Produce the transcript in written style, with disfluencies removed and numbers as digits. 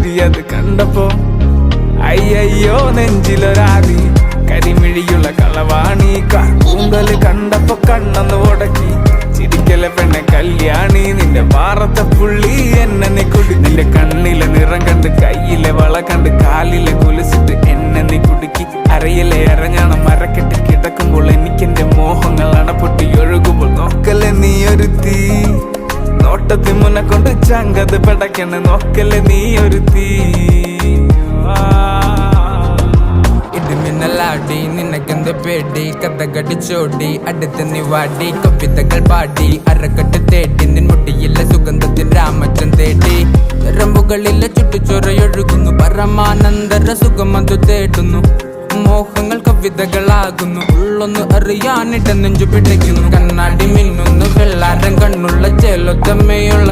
ചിരി അത് കണ്ടപ്പോ അയ്യോ നെഞ്ചിലൊരാതി. കരിമിഴിയുള്ള കളവാണി കൂന്തല് കണ്ടപ്പോ കണ്ണൊന്ന് ഉടക്കി. ചിരിക്കലെ പെണ്ണെ കല്യാണി നിന്റെ മാറത്തെ പുള്ളി എന്നെ നീ കുടി. നിന്റെ കണ്ണിലെ നിറം കണ്ട് കയ്യിലെ വള കണ്ട് കാലിലെ കുലിച്ചിട്ട് എന്നെ നീ കുടുക്കി. അരയിലെ അരഞ്ഞാണം മരക്കെട്ട് കിടക്കുമ്പോൾ എനിക്കെന്റെ മോഹങ്ങൾ അണപ്പൊട്ടി ഒഴുകുമ്പോൾ നോക്കല്ലേ നീ ഒരു തീ. നോട്ടത്തി മുന്നെ കൊണ്ട് ചങ്കത് പടക്കണ നോക്കല്ലേ നീ ഒരു തീ. ഇടിമിന്നലാടി നിനക്കെന്ത് പേടി കഥകടിച്ചോടി അടുത്ത് നീ വാടി കവിതകൾ പാടി അരക്കെട്ട് തേടി നിൻ മുടിയിലെ സുഗന്ധത്തിൽ രാമച്ചൻ തേടി. ഞരമ്പുകളിലെ ചുട്ടുചൊറയൊഴുകുന്നു പരമാനന്ദര സുഖമതു തേടുന്നു. മോഹങ്ങൾ കവിതകളാകുന്നു ഉള്ളൊന്ന് അറിയാനിട നെഞ്ചു പിടിക്കുന്നു. കണ്ണാടി മിന്നുന്നു വെള്ളാരം കണ്ണുള്ള ചേലൊത്തമ്മയുള്ള